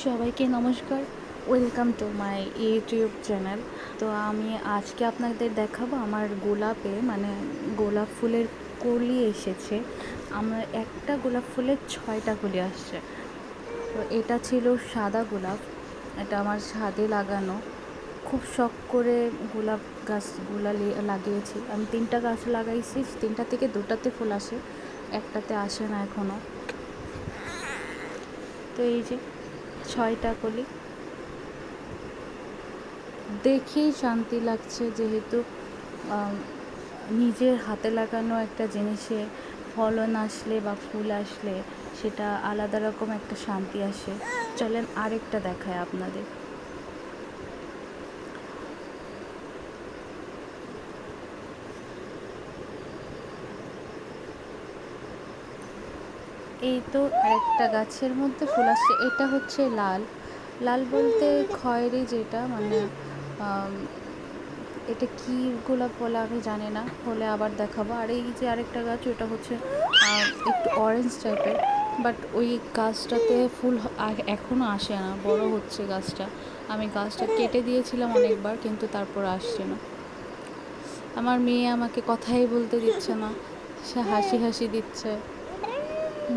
সবাইকে নমস্কার, welcome to my YouTube channel. তো আমি আজকে আপনাদের দেখাবো আমার গোলাপে গোলাপ ফুলের কলি এসেছে। আমার একটা গোলাপ ফুলের 6টা কলি আসছে। তো এটা ছিল সাদা গোলাপ, এটা আমার ছাদে লাগানো। খুব শখ করে গোলাপ গাছগুলা লাগিয়েছি। আমি 3টা গাছ লাগাইছি, 3টা থেকে 2টাতে ফুল আসে, একটাতে আসে না এখনও। তো এই যে 6টা কলি, দেখেই শান্তি লাগছে, যেহেতু নিজের হাতে লাগানো একটা জিনিসে ফলন আসলে বা ফুল আসলে সেটা আলাদা রকম একটা শান্তি আসে। চলেন আরেকটা দেখায় আপনাদের। এই তো আরেকটা গাছের মধ্যে ফুল আসছে, এটা হচ্ছে লাল। লাল বলতে খয়েরি, যেটা এটা কি গোলাপ বলে আমি জানি না, হলে আবার দেখাবো। আর এই যে আরেকটা গাছ, ওটা হচ্ছে একটু অরেঞ্জ টাইপের, বাট ওই গাছটাতে ফুল এখনও আসে না, বড় হচ্ছে গাছটা। আমি গাছটা কেটে দিয়েছিলাম অনেকবার, কিন্তু তারপর আসছে না। আমার মেয়ে আমাকে কথাই বলতে দিচ্ছে না, সে হাসি হাসি দিচ্ছে।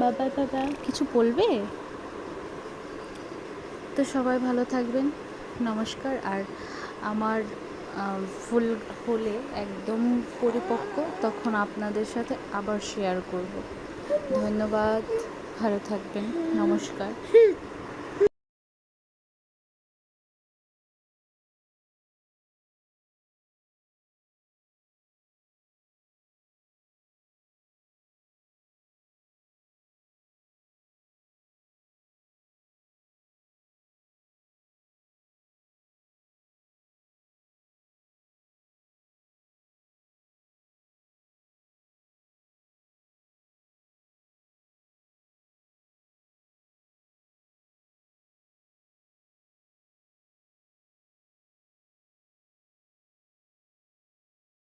বাবা বাবা কিছু বলবে? তো সবাই ভালো থাকবেন, নমস্কার। আর আমার ফুল হলে একদম পরিপক্ক, তখন আপনাদের সাথে আবার শেয়ার করব। ধন্যবাদ, ভালো থাকবেন, নমস্কার।